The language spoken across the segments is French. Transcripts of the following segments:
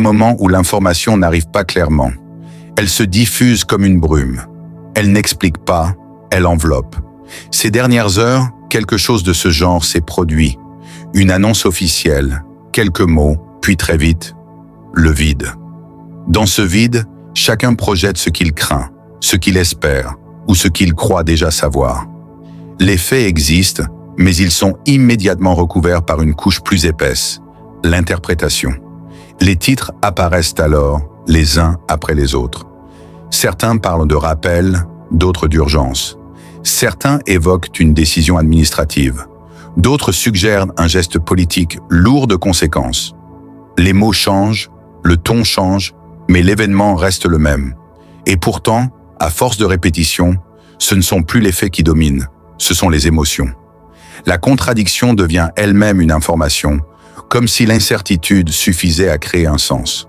Moment où l'information n'arrive pas clairement. Elle se diffuse comme une brume. Elle n'explique pas, elle enveloppe. Ces dernières heures, quelque chose de ce genre s'est produit. Une annonce officielle, quelques mots, puis très vite, le vide. Dans ce vide, chacun projette ce qu'il craint, ce qu'il espère, ou ce qu'il croit déjà savoir. Les faits existent, mais ils sont immédiatement recouverts par une couche plus épaisse, l'interprétation. Les titres apparaissent alors, les uns après les autres. Certains parlent de rappel, d'autres d'urgence. Certains évoquent une décision administrative. D'autres suggèrent un geste politique lourd de conséquences. Les mots changent, le ton change, mais l'événement reste le même. Et pourtant, à force de répétition, ce ne sont plus les faits qui dominent, ce sont les émotions. La contradiction devient elle-même une information, comme si l'incertitude suffisait à créer un sens.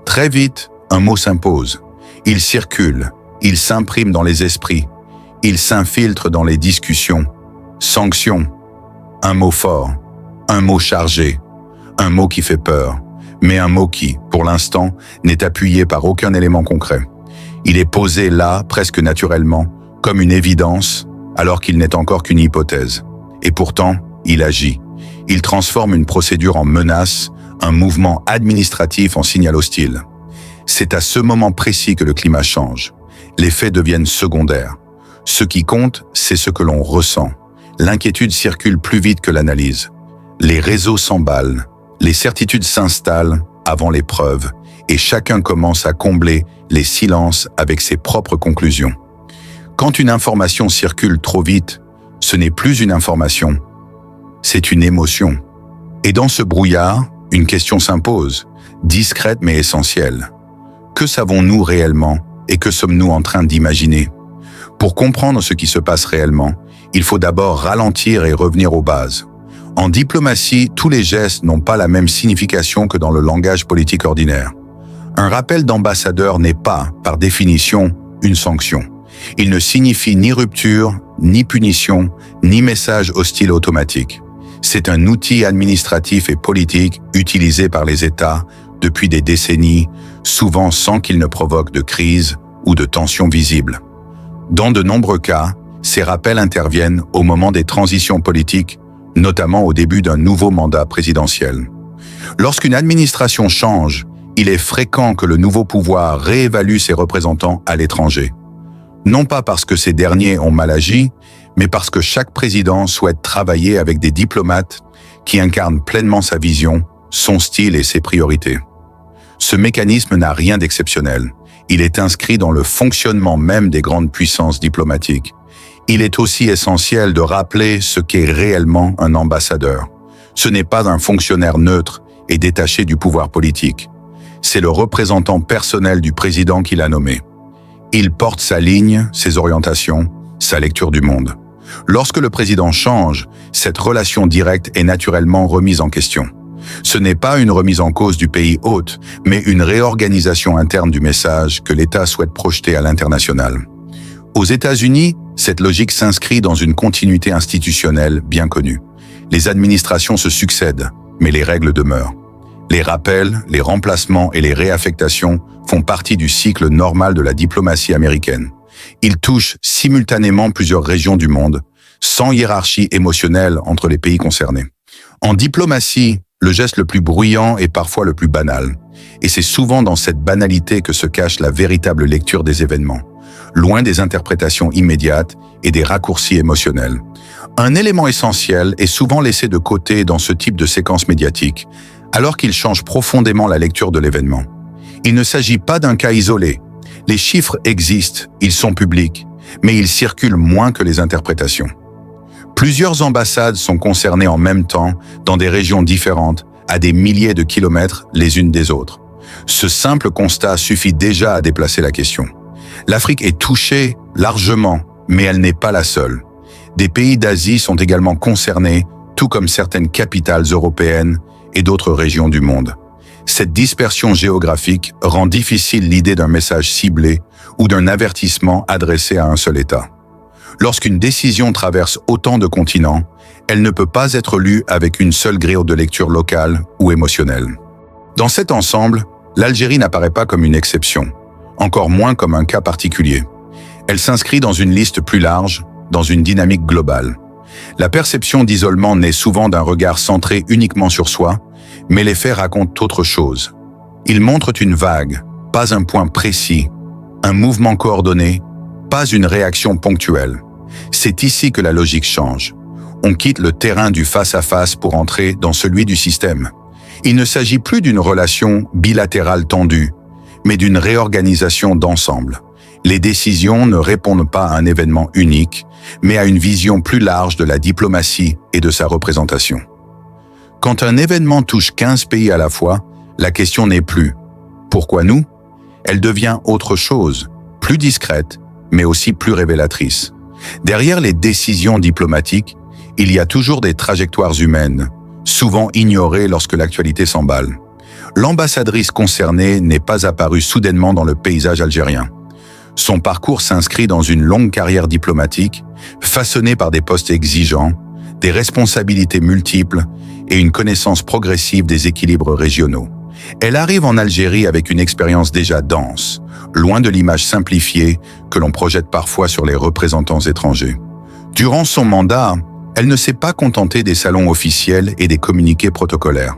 Très vite, un mot s'impose. Il circule, il s'imprime dans les esprits, il s'infiltre dans les discussions. Sanction, un mot fort, un mot chargé, un mot qui fait peur, mais un mot qui, pour l'instant, n'est appuyé par aucun élément concret. Il est posé là, presque naturellement, comme une évidence, alors qu'il n'est encore qu'une hypothèse. Et pourtant, il agit. Il transforme une procédure en menace, un mouvement administratif en signal hostile. C'est à ce moment précis que le climat change. Les faits deviennent secondaires. Ce qui compte, c'est ce que l'on ressent. L'inquiétude circule plus vite que l'analyse. Les réseaux s'emballent, les certitudes s'installent avant les preuves, et chacun commence à combler les silences avec ses propres conclusions. Quand une information circule trop vite, ce n'est plus une information, c'est une émotion. Et dans ce brouillard, une question s'impose, discrète mais essentielle. Que savons-nous réellement et que sommes-nous en train d'imaginer? Pour comprendre ce qui se passe réellement, il faut d'abord ralentir et revenir aux bases. En diplomatie, tous les gestes n'ont pas la même signification que dans le langage politique ordinaire. Un rappel d'ambassadeur n'est pas, par définition, une sanction. Il ne signifie ni rupture, ni punition, ni message hostile automatique. C'est un outil administratif et politique utilisé par les États depuis des décennies, souvent sans qu'il ne provoque de crise ou de tension visible. Dans de nombreux cas, ces rappels interviennent au moment des transitions politiques, notamment au début d'un nouveau mandat présidentiel. Lorsqu'une administration change, il est fréquent que le nouveau pouvoir réévalue ses représentants à l'étranger. Non pas parce que ces derniers ont mal agi, mais parce que chaque président souhaite travailler avec des diplomates qui incarnent pleinement sa vision, son style et ses priorités. Ce mécanisme n'a rien d'exceptionnel. Il est inscrit dans le fonctionnement même des grandes puissances diplomatiques. Il est aussi essentiel de rappeler ce qu'est réellement un ambassadeur. Ce n'est pas un fonctionnaire neutre et détaché du pouvoir politique. C'est le représentant personnel du président qui l'a nommé. Il porte sa ligne, ses orientations, sa lecture du monde. Lorsque le président change, cette relation directe est naturellement remise en question. Ce n'est pas une remise en cause du pays hôte, mais une réorganisation interne du message que l'État souhaite projeter à l'international. Aux États-Unis, cette logique s'inscrit dans une continuité institutionnelle bien connue. Les administrations se succèdent, mais les règles demeurent. Les rappels, les remplacements et les réaffectations font partie du cycle normal de la diplomatie américaine. Ils touchent simultanément plusieurs régions du monde, sans hiérarchie émotionnelle entre les pays concernés. En diplomatie, le geste le plus bruyant est parfois le plus banal, et c'est souvent dans cette banalité que se cache la véritable lecture des événements, loin des interprétations immédiates et des raccourcis émotionnels. Un élément essentiel est souvent laissé de côté dans ce type de séquence médiatique, alors qu'il change profondément la lecture de l'événement. Il ne s'agit pas d'un cas isolé. Les chiffres existent, ils sont publics, mais ils circulent moins que les interprétations. Plusieurs ambassades sont concernées en même temps, dans des régions différentes, à des milliers de kilomètres les unes des autres. Ce simple constat suffit déjà à déplacer la question. L'Afrique est touchée largement, mais elle n'est pas la seule. Des pays d'Asie sont également concernés, tout comme certaines capitales européennes et d'autres régions du monde. Cette dispersion géographique rend difficile l'idée d'un message ciblé ou d'un avertissement adressé à un seul État. Lorsqu'une décision traverse autant de continents, elle ne peut pas être lue avec une seule grille de lecture locale ou émotionnelle. Dans cet ensemble, l'Algérie n'apparaît pas comme une exception, encore moins comme un cas particulier. Elle s'inscrit dans une liste plus large, dans une dynamique globale. La perception d'isolement naît souvent d'un regard centré uniquement sur soi, mais les faits racontent autre chose. Ils montrent une vague, pas un point précis, un mouvement coordonné, pas une réaction ponctuelle. C'est ici que la logique change. On quitte le terrain du face-à-face pour entrer dans celui du système. Il ne s'agit plus d'une relation bilatérale tendue, mais d'une réorganisation d'ensemble. Les décisions ne répondent pas à un événement unique, mais à une vision plus large de la diplomatie et de sa représentation. Quand un événement touche 15 pays à la fois, la question n'est plus « Pourquoi nous ?», elle devient autre chose, plus discrète, mais aussi plus révélatrice. Derrière les décisions diplomatiques, il y a toujours des trajectoires humaines, souvent ignorées lorsque l'actualité s'emballe. L'ambassadrice concernée n'est pas apparue soudainement dans le paysage algérien. Son parcours s'inscrit dans une longue carrière diplomatique, façonnée par des postes exigeants, des responsabilités multiples et une connaissance progressive des équilibres régionaux. Elle arrive en Algérie avec une expérience déjà dense, loin de l'image simplifiée que l'on projette parfois sur les représentants étrangers. Durant son mandat, elle ne s'est pas contentée des salons officiels et des communiqués protocolaires.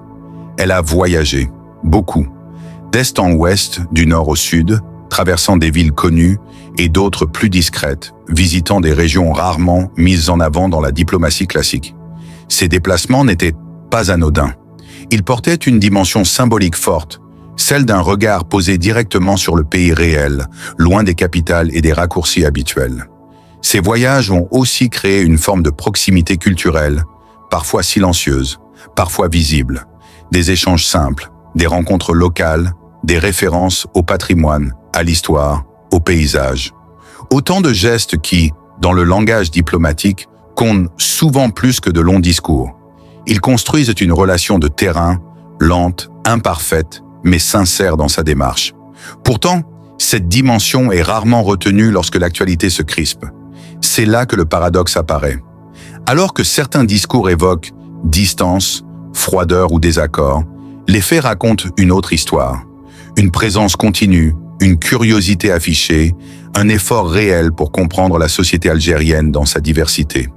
Elle a voyagé, beaucoup, d'est en ouest, du nord au sud, traversant des villes connues et d'autres plus discrètes, visitant des régions rarement mises en avant dans la diplomatie classique. Ces déplacements n'étaient pas anodins. Ils portaient une dimension symbolique forte, celle d'un regard posé directement sur le pays réel, loin des capitales et des raccourcis habituels. Ces voyages ont aussi créé une forme de proximité culturelle, parfois silencieuse, parfois visible, des échanges simples, des rencontres locales, des références au patrimoine, à l'histoire, au paysage. Autant de gestes qui, dans le langage diplomatique, comptent souvent plus que de longs discours. Ils construisent une relation de terrain, lente, imparfaite, mais sincère dans sa démarche. Pourtant, cette dimension est rarement retenue lorsque l'actualité se crispe. C'est là que le paradoxe apparaît. Alors que certains discours évoquent distance, froideur ou désaccord, les faits racontent une autre histoire. Une présence continue, une curiosité affichée, un effort réel pour comprendre la société algérienne dans sa diversité.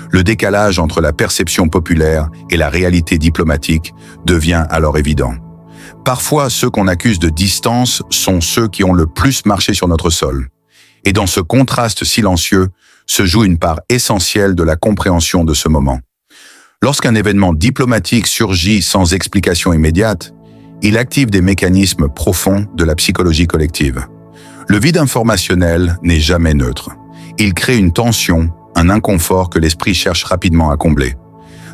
Le décalage entre la perception populaire et la réalité diplomatique devient alors évident. Parfois, ceux qu'on accuse de distance sont ceux qui ont le plus marché sur notre sol. Et dans ce contraste silencieux se joue une part essentielle de la compréhension de ce moment. Lorsqu'un événement diplomatique surgit sans explication immédiate, il active des mécanismes profonds de la psychologie collective. Le vide informationnel n'est jamais neutre. Il crée une tension, un inconfort que l'esprit cherche rapidement à combler.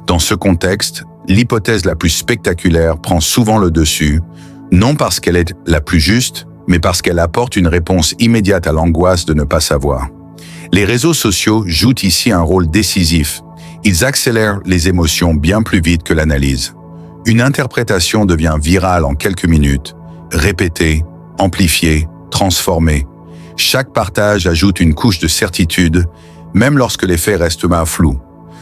Dans ce contexte, l'hypothèse la plus spectaculaire prend souvent le dessus, non parce qu'elle est la plus juste, mais parce qu'elle apporte une réponse immédiate à l'angoisse de ne pas savoir. Les réseaux sociaux jouent ici un rôle décisif. Ils accélèrent les émotions bien plus vite que l'analyse. Une interprétation devient virale en quelques minutes, répétée, amplifiée, transformée. Chaque partage ajoute une couche de certitude, même lorsque les faits restent flous.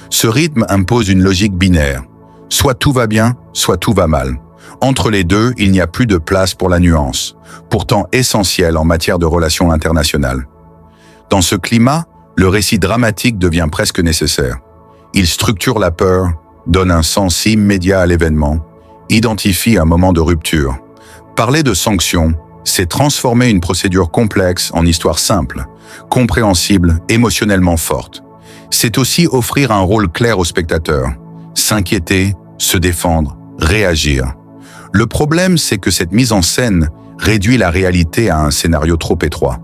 Ce rythme impose une logique binaire. Soit tout va bien, soit tout va mal. Entre les deux, il n'y a plus de place pour la nuance, pourtant essentielle en matière de relations internationales. Dans ce climat, le récit dramatique devient presque nécessaire. Il structure la peur, donne un sens immédiat à l'événement, identifie un moment de rupture. Parler de sanctions, c'est transformer une procédure complexe en histoire simple, compréhensible, émotionnellement forte. C'est aussi offrir un rôle clair aux spectateurs, s'inquiéter, se défendre, réagir. Le problème, c'est que cette mise en scène réduit la réalité à un scénario trop étroit.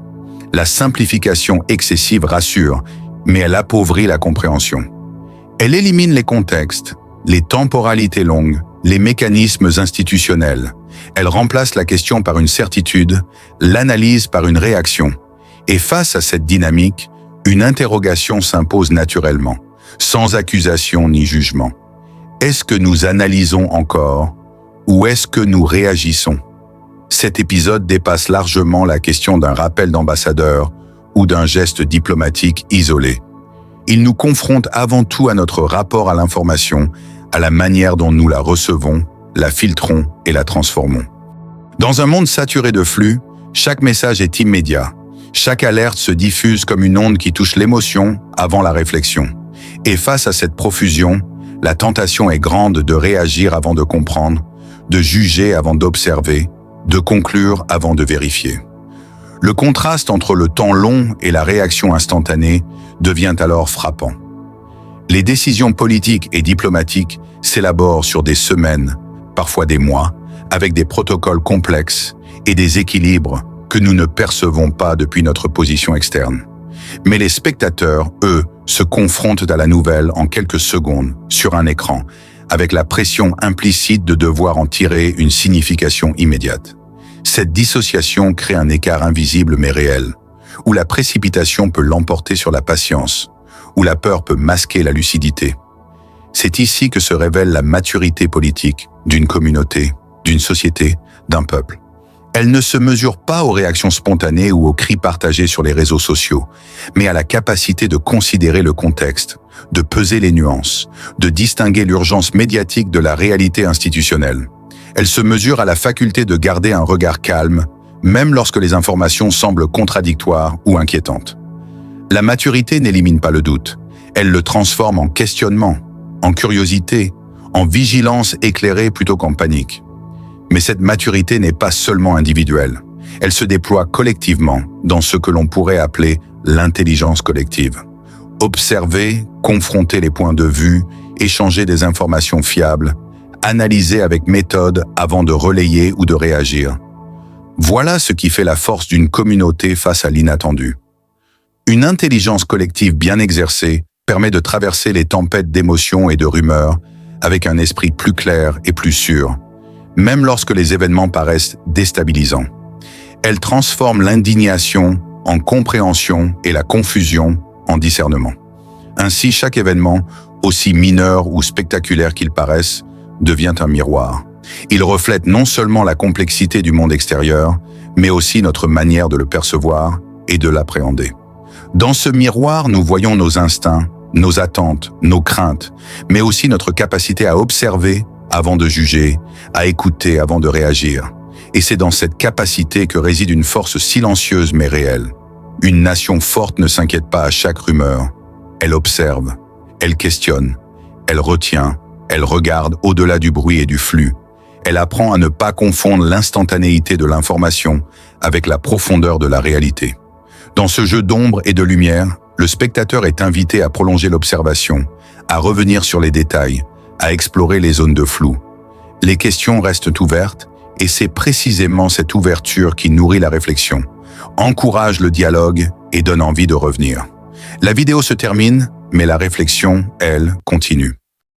La simplification excessive rassure, mais elle appauvrit la compréhension. Elle élimine les contextes, les temporalités longues, les mécanismes institutionnels. Elle remplace la question par une certitude, l'analyse par une réaction. Et face à cette dynamique, une interrogation s'impose naturellement, sans accusation ni jugement. Est-ce que nous analysons encore ou est-ce que nous réagissons ? Cet épisode dépasse largement la question d'un rappel d'ambassadeur ou d'un geste diplomatique isolé. Il nous confronte avant tout à notre rapport à l'information, à la manière dont nous la recevons, la filtrons et la transformons. Dans un monde saturé de flux, chaque message est immédiat. Chaque alerte se diffuse comme une onde qui touche l'émotion avant la réflexion. Et face à cette profusion, la tentation est grande de réagir avant de comprendre, de juger avant d'observer, de conclure avant de vérifier. Le contraste entre le temps long et la réaction instantanée devient alors frappant. Les décisions politiques et diplomatiques s'élaborent sur des semaines, parfois des mois, avec des protocoles complexes et des équilibres que nous ne percevons pas depuis notre position externe. Mais les spectateurs, eux, se confrontent à la nouvelle en quelques secondes sur un écran, avec la pression implicite de devoir en tirer une signification immédiate. Cette dissociation crée un écart invisible mais réel, où la précipitation peut l'emporter sur la patience, où la peur peut masquer la lucidité. C'est ici que se révèle la maturité politique d'une communauté, d'une société, d'un peuple. Elle ne se mesure pas aux réactions spontanées ou aux cris partagés sur les réseaux sociaux, mais à la capacité de considérer le contexte, de peser les nuances, de distinguer l'urgence médiatique de la réalité institutionnelle. Elle se mesure à la faculté de garder un regard calme, même lorsque les informations semblent contradictoires ou inquiétantes. La maturité n'élimine pas le doute, elle le transforme en questionnement, en curiosité, en vigilance éclairée plutôt qu'en panique. Mais cette maturité n'est pas seulement individuelle, elle se déploie collectivement dans ce que l'on pourrait appeler l'intelligence collective. Observer, confronter les points de vue, échanger des informations fiables, analyser avec méthode avant de relayer ou de réagir. Voilà ce qui fait la force d'une communauté face à l'inattendu. Une intelligence collective bien exercée permet de traverser les tempêtes d'émotions et de rumeurs avec un esprit plus clair et plus sûr, même lorsque les événements paraissent déstabilisants. Elle transforme l'indignation en compréhension et la confusion en discernement. Ainsi, chaque événement, aussi mineur ou spectaculaire qu'il paraisse, devient un miroir. Il reflète non seulement la complexité du monde extérieur, mais aussi notre manière de le percevoir et de l'appréhender. Dans ce miroir, nous voyons nos instincts, nos attentes, nos craintes, mais aussi notre capacité à observer avant de juger, à écouter avant de réagir. Et c'est dans cette capacité que réside une force silencieuse mais réelle. Une nation forte ne s'inquiète pas à chaque rumeur. Elle observe, elle questionne, elle retient, elle regarde au-delà du bruit et du flux. Elle apprend à ne pas confondre l'instantanéité de l'information avec la profondeur de la réalité. Dans ce jeu d'ombre et de lumière, le spectateur est invité à prolonger l'observation, à revenir sur les détails, à explorer les zones de flou. Les questions restent ouvertes et c'est précisément cette ouverture qui nourrit la réflexion, encourage le dialogue et donne envie de revenir. La vidéo se termine, mais la réflexion, elle, continue.